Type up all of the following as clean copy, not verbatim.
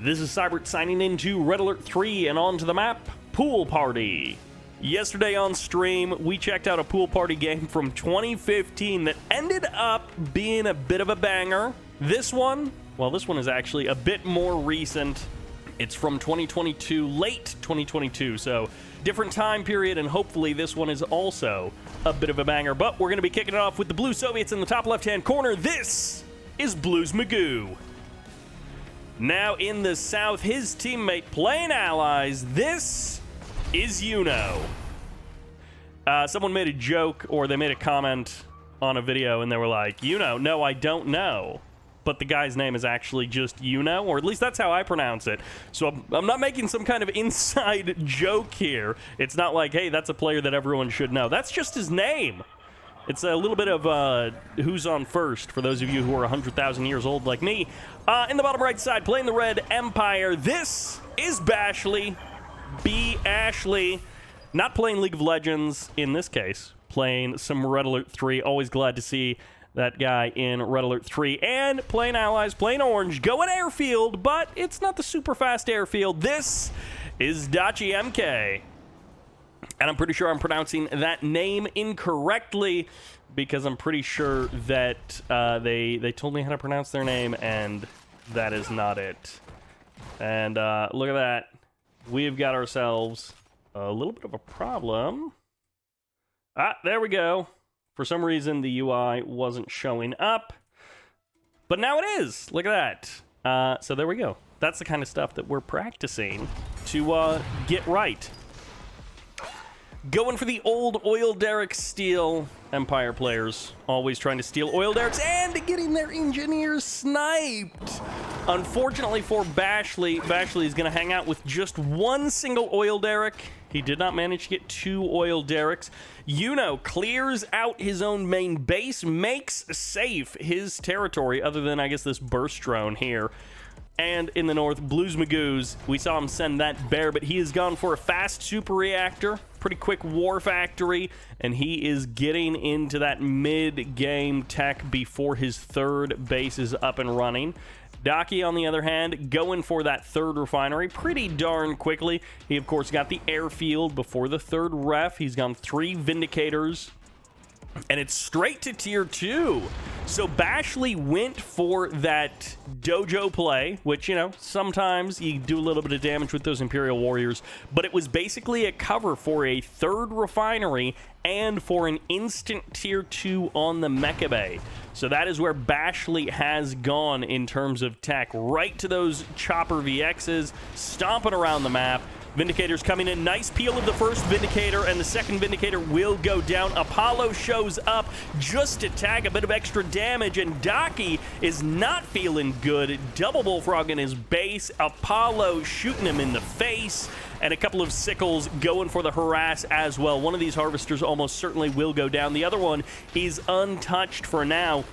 This is Sybert signing into Red Alert 3 and on to the map, Pool Party. Yesterday on stream, we checked out a pool party game from 2015 that ended up being a bit of a banger. This one is actually a bit more recent. It's from 2022, late 2022, so different time period, and hopefully this one is also a bit of a banger. But we're going to be kicking it off with the Blue Soviets in the top left-hand corner. This is Bluesmagoo. Now in the south, his teammate playing allies. This is Yuno. Someone made a joke, or they made a comment on a video, and they were like, Yuno? No, I don't know. But the guy's name is actually just Yuno, or at least that's how I pronounce it. So I'm not making some kind of inside joke here. It's not like, hey, that's a player that everyone should know. That's just his name. It's a little bit of who's on first for those of you who are 100,000 years old like me. In the bottom right side, playing the red Empire, this is Bashley. B. Ashley. Not playing League of Legends in this case. Playing some Red Alert 3. Always glad to see that guy in Red Alert 3. And playing allies, playing orange. Going airfield, but it's not the super fast airfield. This is DachiMK. And I'm pretty sure I'm pronouncing that name incorrectly because I'm pretty sure that they told me how to pronounce their name, and that is not it. And look at that. We've got ourselves a little bit of a problem. There we go. For some reason, the UI wasn't showing up. But now it is. Look at that. So there we go. That's the kind of stuff that we're practicing to get right. Going for the old oil derrick steal. Empire players always trying to steal oil derricks and getting their engineers sniped. Unfortunately for Bashley, Bashley is going to hang out with just one single oil derrick. He did not manage to get two oil derricks. Yuno clears out his own main base, makes safe his territory, other than, I guess, this burst drone here. And in the north, Bluesmagoos, we saw him send that bear, but he has gone for a fast super reactor, pretty quick war factory, and he is getting into that mid-game tech before his third base is up and running. Dachi, on the other hand, going for that third refinery pretty darn quickly. He, of course, got the airfield before the third ref. He's gone 3 Vindicators, and it's straight to tier 2. So Bashley went for that dojo play, which, you know, sometimes you do a little bit of damage with those Imperial Warriors, but it was basically a cover for a third refinery and for an instant tier 2 on the Mecha Bay. So that is where Bashley has gone in terms of tech, right to those chopper VXs, stomping around the map. Vindicators coming in. Nice peel of the first Vindicator, and the second Vindicator will go down. Apollo shows up just to tag a bit of extra damage, and Dachi is not feeling good. Double Bullfrog in his base. Apollo shooting him in the face, and a couple of Sickles going for the harass as well. One of these Harvesters almost certainly will go down. The other one is untouched for now.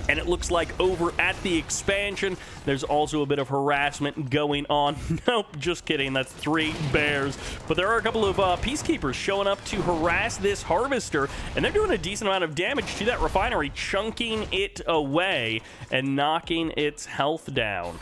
And it looks like over at the expansion, there's also a bit of harassment going on. Nope, just kidding. That's 3 bears. But there are a couple of Peacekeepers showing up to harass this Harvester, and they're doing a decent amount of damage to that refinery, chunking it away and knocking its health down.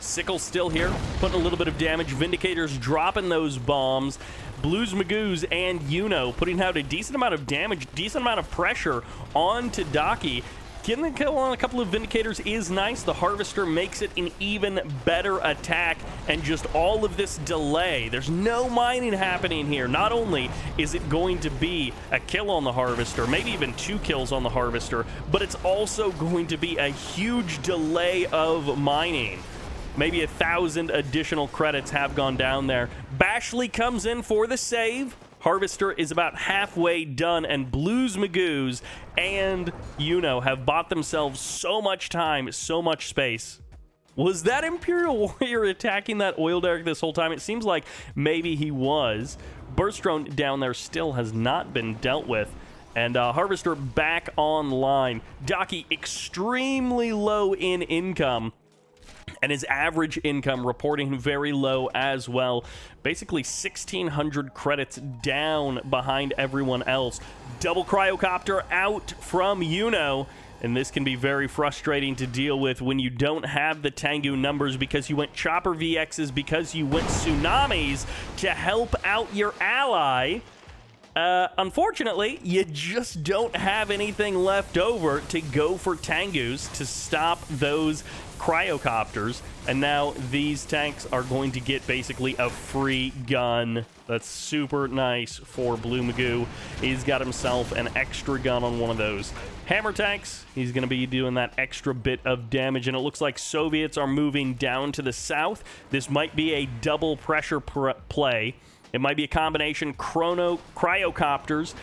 Sickle still here, putting a little bit of damage. Vindicators dropping those bombs. Bluesmagoos and Yuno putting out a decent amount of damage, decent amount of pressure onto Dachi. Getting the kill on a couple of Vindicators is nice. The Harvester makes it an even better attack, and just all of this delay. There's no mining happening here. Not only is it going to be a kill on the Harvester, maybe even 2 kills on the Harvester, but it's also going to be a huge delay of mining. Maybe 1,000 additional credits have gone down there. Bashley comes in for the save. Harvester is about halfway done, and Bluesmagoos and Yuno have bought themselves so much time, so much space. Was that Imperial Warrior attacking that oil derrick this whole time? It seems like maybe he was. Burst drone down there still has not been dealt with. And Harvester back online. Dachi extremely low in income. And his average income reporting very low as well. Basically 1,600 credits down behind everyone else. Double cryocopter out from Yuno. And this can be very frustrating to deal with when you don't have the Tengu numbers because you went Chopper VXs, because you went Tsunamis to help out your ally. Unfortunately, you just don't have anything left over to go for Tengus to stop those cryocopters. And now these tanks are going to get basically a free gun. That's super nice for Bluesmagoo. He's got himself an extra gun on one of those hammer tanks. He's going to be doing that extra bit of damage, and it looks like Soviets are moving down to the south. This might be a double pressure play. It might be a combination cryocopters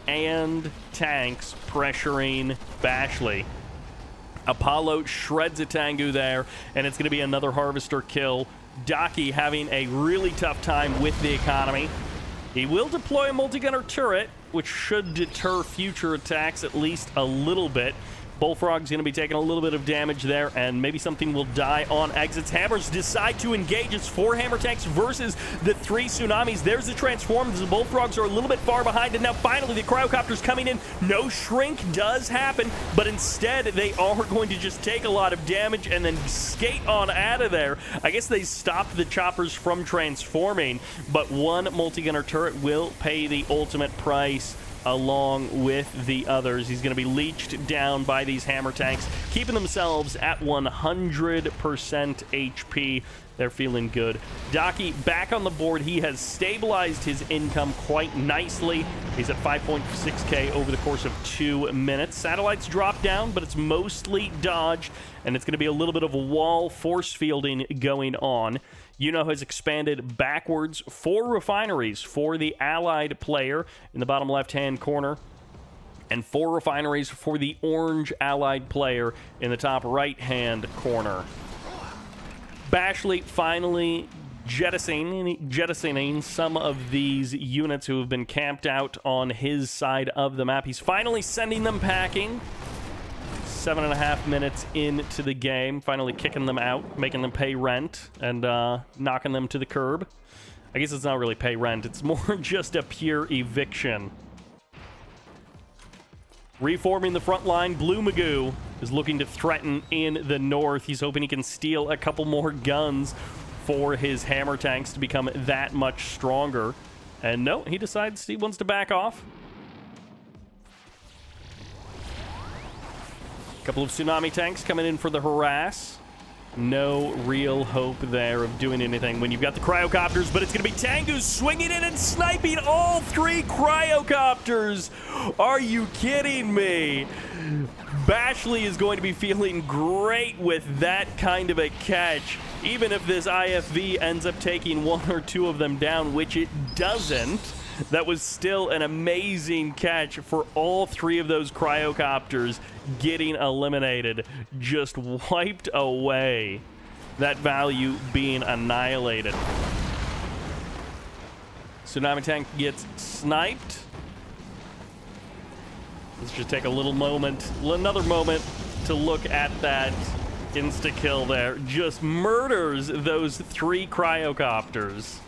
and tanks pressuring Bashley. Apollo shreds a Tengu there, and it's going to be another Harvester kill. Daki having a really tough time with the economy. He will deploy a multi-gunner turret, which should deter future attacks at least a little bit. Bullfrog's going to be taking a little bit of damage there, and maybe something will die on exits. Hammers decide to engage. It's 4 hammer tanks versus the 3 Tsunamis. There's the transforms. The Bullfrogs are a little bit far behind, and now finally the cryocopters coming in. No shrink does happen, but instead they are going to just take a lot of damage and then skate on out of there. I guess they stopped the choppers from transforming, but one multi-gunner turret will pay the ultimate price along with the others. He's going to be leached down by these hammer tanks, keeping themselves at 100% HP. They're feeling good. Daki back on the board. He has stabilized his income quite nicely. He's at 5.6k over the course of 2 minutes. Satellites drop down, but it's mostly dodged, and it's going to be a little bit of a wall force fielding going on. Yuno has expanded backwards 4 refineries for the allied player in the bottom left-hand corner, and 4 refineries for the orange allied player in the top right-hand corner. Bashley finally jettisoning some of these units who have been camped out on his side of the map. He's finally sending them packing. 7.5 minutes into the game, finally kicking them out, making them pay rent, and knocking them to the curb. I guess it's not really pay rent, it's more just a pure eviction. Reforming the front line, Bluesmagoo is looking to threaten in the north. He's hoping he can steal a couple more guns for his hammer tanks to become that much stronger. And no, he decides he wants to back off. Couple of Tsunami tanks coming in for the harass. No real hope there of doing anything when you've got the cryocopters, but it's going to be Tengus swinging in and sniping all 3 cryocopters. Are you kidding me? Bashley is going to be feeling great with that kind of a catch, even if this IFV ends up taking 1 or 2 of them down, which it doesn't. That was still an amazing catch for all 3 of those cryocopters getting eliminated. Just wiped away. That value being annihilated. Tsunami tank gets sniped. Let's just take a little moment, another moment to look at that insta-kill there. Just murders those 3 cryocopters.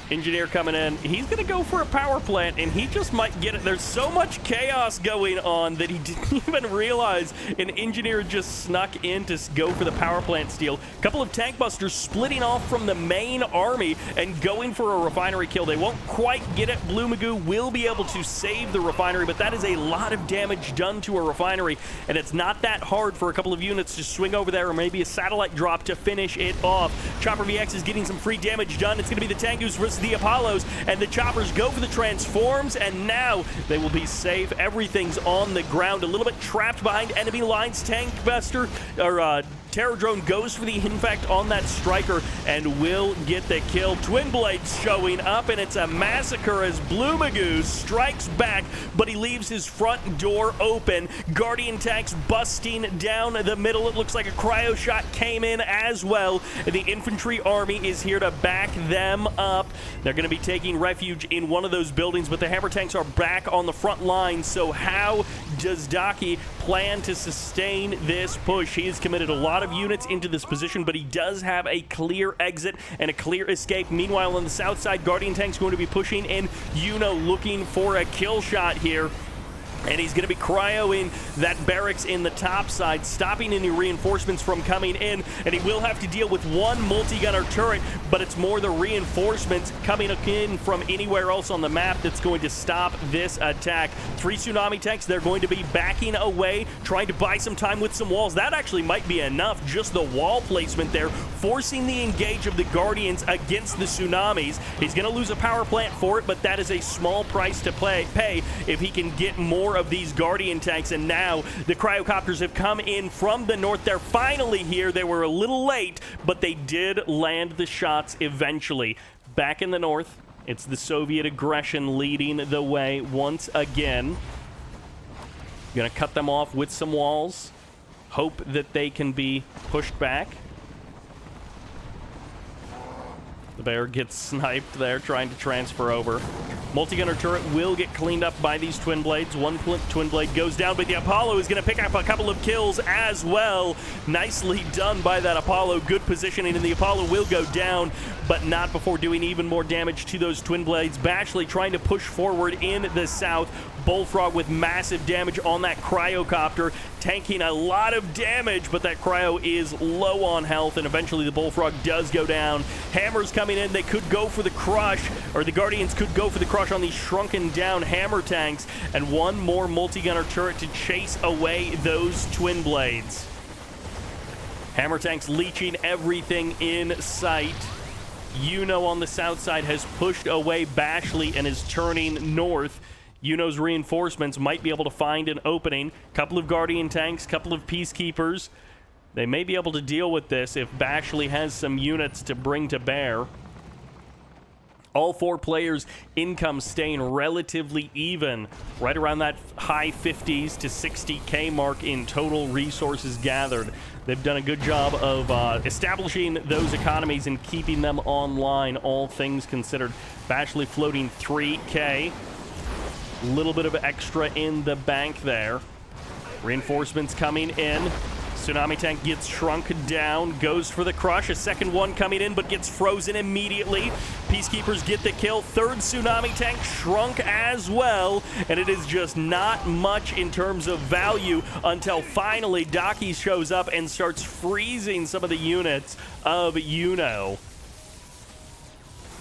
Engineer coming in. He's going to go for a power plant, and he just might get it. There's so much chaos going on that he didn't even realize an engineer just snuck in to go for the power plant steal. A couple of tank busters splitting off from the main army and going for a refinery kill. They won't quite get it. Bluesmagoo will be able to save the refinery, but that is a lot of damage done to a refinery, and it's not that hard for a couple of units to swing over there, or maybe a satellite drop to finish it off. Chopper VX is getting some free damage done. It's going to be the Tengus versus the Apollos, and the choppers go for the transforms, and now they will be safe. Everything's on the ground, a little bit trapped behind enemy lines. Tank buster or Terror drone goes for the infect on that striker and will get the kill. Twin blades showing up, and it's a massacre as Bluesmagoo strikes back, but he leaves his front door open. Guardian tanks busting down the middle. It looks like a cryo shot came in as well, and the infantry army is here to back them up. They're going to be taking refuge in one of those buildings, but the hammer tanks are back on the front line. So how does Daki plan to sustain this push? He has committed a lot of units into this position, but he does have a clear exit and a clear escape. Meanwhile, on the south side, Guardian tank's going to be pushing in. Yuno looking for a kill shot here. And he's going to be cryoing that barracks in the top side, stopping any reinforcements from coming in. And he will have to deal with one multi-gunner turret, but it's more the reinforcements coming in from anywhere else on the map that's going to stop this attack. 3 tsunami tanks, they're going to be backing away, trying to buy some time with some walls. That actually might be enough, just the wall placement there, forcing the engage of the Guardians against the tsunamis. He's going to lose a power plant for it, but that is a small price to pay if he can get more of these Guardian tanks. And now the cryocopters have come in from the north. They're finally here. They were a little late, but they did land the shots eventually. Back in the north, it's the Soviet aggression leading the way once again. Gonna cut them off with some walls. Hope that they can be pushed back. The bear gets sniped there, trying to transfer over. Multi-gunner turret will get cleaned up by these twin blades. One twin blade goes down, but the Apollo is going to pick up a couple of kills as well. Nicely done by that Apollo. Good positioning, and the Apollo will go down, but not before doing even more damage to those twin blades. Bashley trying to push forward in the south. Bullfrog with massive damage on that cryocopter, tanking a lot of damage, but that cryo is low on health, and eventually the Bullfrog does go down. Hammers coming in. They could go for the crush, or the Guardians could go for the crush on these shrunken down hammer tanks, and one more multi-gunner turret to chase away those twin blades. Hammer tanks leeching everything in sight. Yuno on the south side has pushed away Bashley and is turning north. Yuno's reinforcements might be able to find an opening. Couple of Guardian tanks, couple of Peacekeepers. They may be able to deal with this if Bashley has some units to bring to bear. All 4 players' income staying relatively even, right around that high 50s to 60K mark in total resources gathered. They've done a good job of establishing those economies and keeping them online, all things considered. Bashley floating 3K. A little bit of extra in the bank there. Reinforcements coming in. Tsunami tank gets shrunk down, goes for the crush. A second one coming in, but gets frozen immediately. Peacekeepers get the kill. Third tsunami tank shrunk as well, and it is just not much in terms of value until finally Dachi shows up and starts freezing some of the units of Yuno.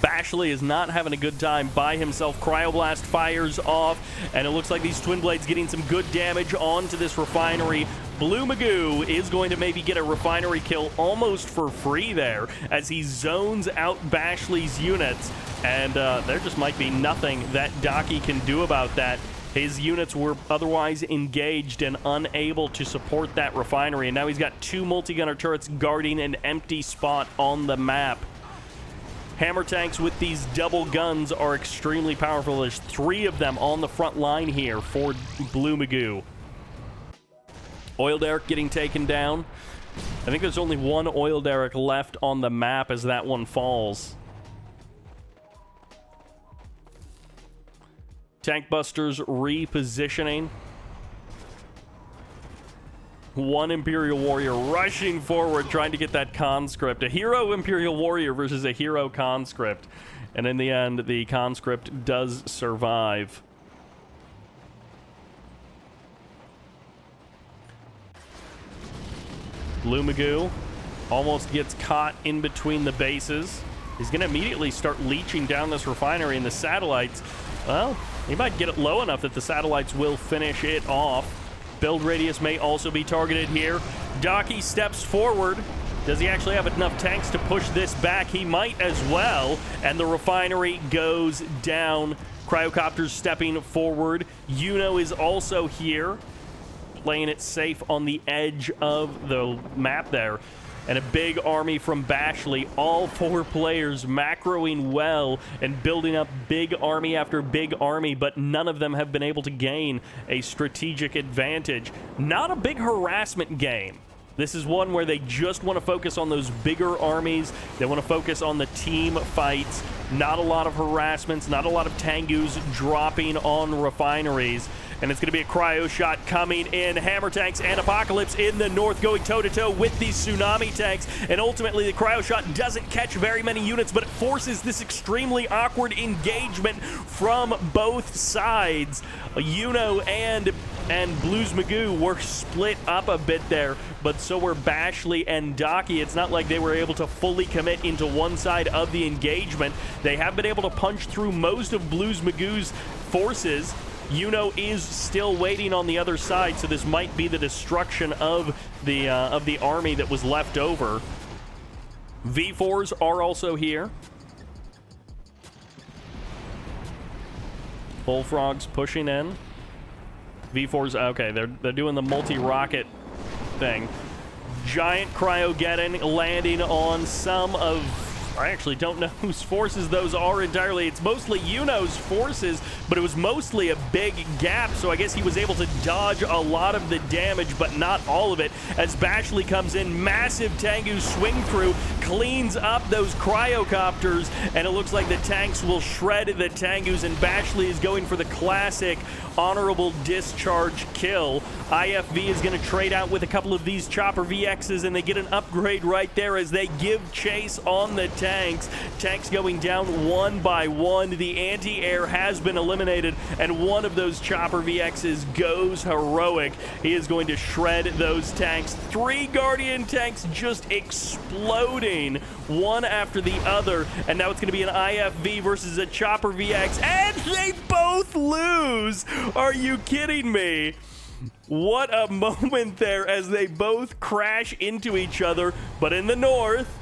Bashley is not having a good time by himself. Cryoblast fires off, and it looks like these twin blades getting some good damage onto this refinery. Bluesmagoos is going to maybe get a refinery kill almost for free there as he zones out Bashley's units, and there just might be nothing that Dachi can do about that. His units were otherwise engaged and unable to support that refinery, and now he's got 2 multi-gunner turrets guarding an empty spot on the map. Hammer tanks with these double guns are extremely powerful. There's 3 of them on the front line here for Bluesmagoos. Oil derrick getting taken down. I think there's only 1 oil derrick left on the map as that one falls. Tank busters repositioning. 1 Imperial Warrior rushing forward, trying to get that conscript. A hero Imperial Warrior versus a hero conscript. And in the end, the conscript does survive. Bluesmagoos almost gets caught in between the bases. He's going to immediately start leeching down this refinery, and the satellites, well, he might get it low enough that the satellites will finish it off. Build radius may also be targeted here. Dachi steps forward. Does he actually have enough tanks to push this back? He might as well. And the refinery goes down. Cryocopters stepping forward. Yuno is also here, playing it safe on the edge of the map there. And a big army from Bashley. All 4 players macroing well and building up big army after big army, but none of them have been able to gain a strategic advantage. Not a big harassment game. This is one where they just want to focus on those bigger armies. They want to focus on the team fights. Not a lot of harassments, not a lot of Tengus dropping on refineries. and it's going to be a cryo shot coming in. Hammer tanks and Apocalypse in the north going toe-to-toe with these tsunami tanks, and ultimately the cryo shot doesn't catch very many units, but it forces this extremely awkward engagement from both sides. Yuno and Bluesmagoo were split up a bit there, but so were Bashley and Daki. It's not like they were able to fully commit into one side of the engagement. They have been able to punch through most of Bluesmagoo's forces. Yuno is still waiting on the other side, so this might be the destruction of the army that was left over. V4s are also here. Bullfrogs pushing in. V4s, okay, they're doing the multi-rocket thing. Giant Cryogeddon landing on some of... I actually don't know whose forces those are entirely. It's mostly Yuno's forces, but it was mostly a big gap, so I guess he was able to dodge a lot of the damage, but not all of it. As Bashley comes in, massive Tengu swing through, cleans up those cryocopters, and it looks like the tanks will shred the Tengus, and Bashley is going for the classic honorable discharge kill. IFV is going to trade out with a couple of these Chopper VXs, and they get an upgrade right there as they give chase on the tanks. Tanks going down one by one. The anti-air has been eliminated, and one of those Chopper VXs goes heroic. He is going to shred those tanks. 3 Guardian tanks just exploding one after the other, and now it's going to be an IFV versus a Chopper VX, and they both lose! Are you kidding me? What a moment there as they both crash into each other, but in the north,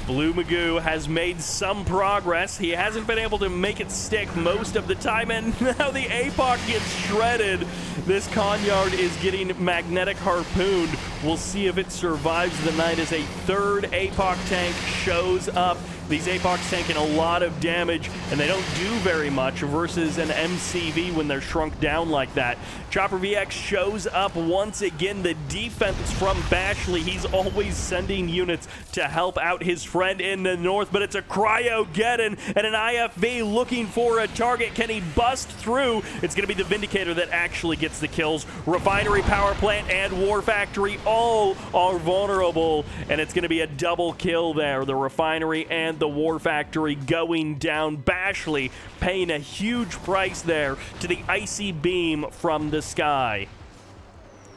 Bluesmagoo has made some progress. He hasn't been able to make it stick most of the time, and now the APOC gets shredded. This Conyard is getting magnetic harpooned. We'll see if it survives the night as a third APOC tank shows up. These APOCs taking a lot of damage, and they don't do very much versus an MCV when they're shrunk down like that. Chopper VX shows up once again. The defense from Bashley. He's always sending units to help out his friend in the north, but it's a Cryogeddon and an IFV looking for a target. Can he bust through? It's going to be the Vindicator that actually gets the kills. Refinery, power plant, and war factory all are vulnerable, and it's going to be a double kill there. The refinery and the war factory going down. Bashley paying a huge price there to the icy beam from the sky.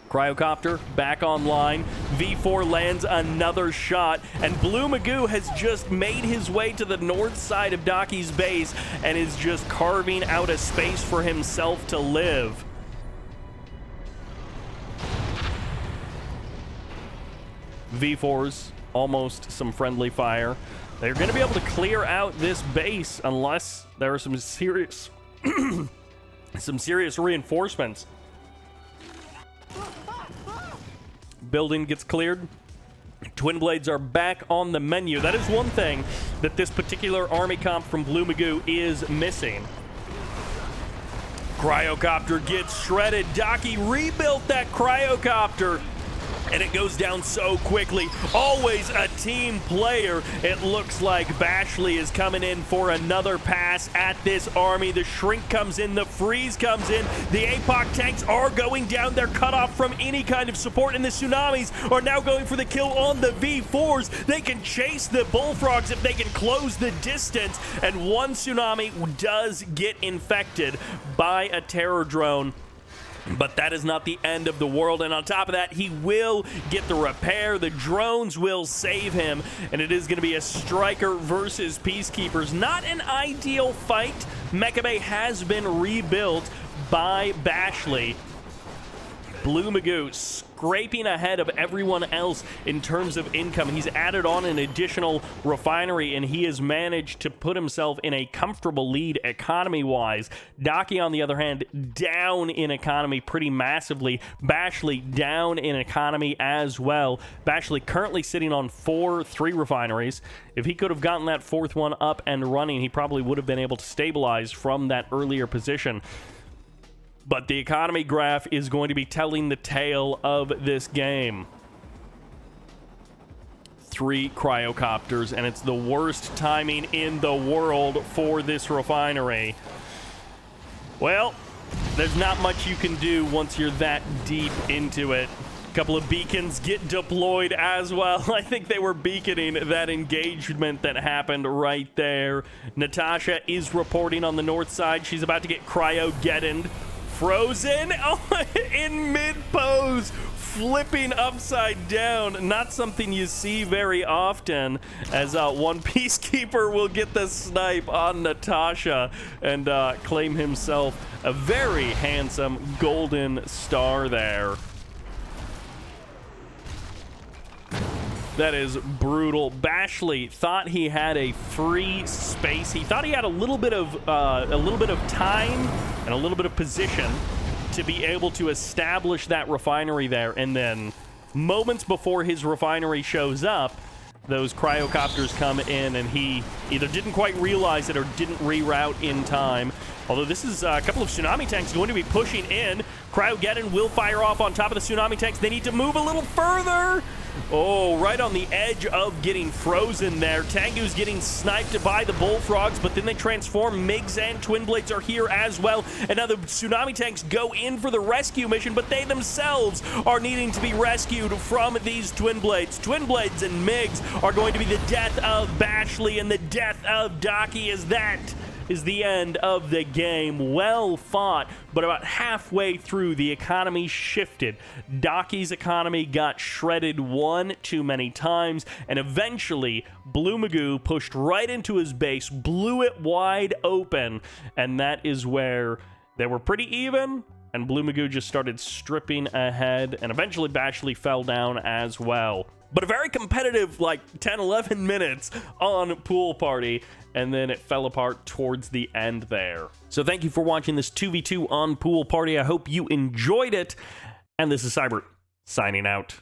Cryocopter back online. V4 lands another shot, and Bluesmagoo has just made his way to the north side of Daki's base and is just carving out a space for himself to live. V4s, almost some friendly fire. They're going to be able to clear out this base unless there are some serious reinforcements. Building gets cleared. Twin Blades are back on the menu. That is one thing that this particular army comp from Bluesmagoo is missing. Cryocopter gets shredded. Daki rebuilt that Cryocopter, and it goes down so quickly. Always a team player. It looks like Bashley is coming in for another pass at this army. The Shrink comes in, the Freeze comes in, the APOC tanks are going down. They're cut off from any kind of support, and the Tsunamis are now going for the kill on the V4s. They can chase the Bullfrogs if they can close the distance, and one Tsunami does get infected by a terror drone. But that is not the end of the world, and on top of that, he will get the repair. The drones will save him, and it is going to be a Striker versus Peacekeepers. Not an ideal fight. Mecha Bay has been rebuilt by Bashley. Bluesmagoo scraping ahead of everyone else in terms of income. He's added on an additional refinery, and he has managed to put himself in a comfortable lead economy-wise. Daki, on the other hand, down in economy pretty massively. Bashley down in economy as well. Bashley currently sitting on 3 refineries. If he could have gotten that 4th one up and running, he probably would have been able to stabilize from that earlier position. But the economy graph is going to be telling the tale of this game. 3 cryocopters, and it's the worst timing in the world for this refinery. Well, There's not much you can do once you're that deep into it. A couple of beacons get deployed as well. I think they were beaconing that engagement that happened right there. Natasha is reporting on the north side. She's about to get cryo-getted. Frozen in mid-pose, flipping upside down. Not something you see very often, as one Peacekeeper will get the snipe on Natasha and claim himself a very handsome golden star there. That is brutal. Bashley thought he had a free space. He thought he had a little bit of time and a little bit of position to be able to establish that refinery there. And then moments before his refinery shows up, those cryocopters come in, and he either didn't quite realize it or didn't reroute in time. Although this is a couple of tsunami tanks going to be pushing in. Cryogeddon will fire off on top of the tsunami tanks. They need to move a little further. Oh, right on the edge of getting frozen there. Tengu's getting sniped by the bullfrogs, but then they transform. Migs and Twin Blades are here as well. And now the tsunami tanks go in for the rescue mission, but they themselves are needing to be rescued from these Twin Blades. Twin Blades and Migs are going to be the death of Bashley and the death of Daki, as that is the end of the game. Well fought, but about halfway through, the economy shifted. Daki's economy got shredded one too many times, and eventually Bluesmagoo pushed right into his base, blew it wide open, and that is where they were pretty even, and Bluesmagoo just started stripping ahead, and eventually Bashley fell down as well. But a very competitive, like, 10, 11 minutes on Pool Party, and then it fell apart towards the end there. So thank you for watching this 2v2 on Pool Party. I hope you enjoyed it, and this is Sybert, signing out.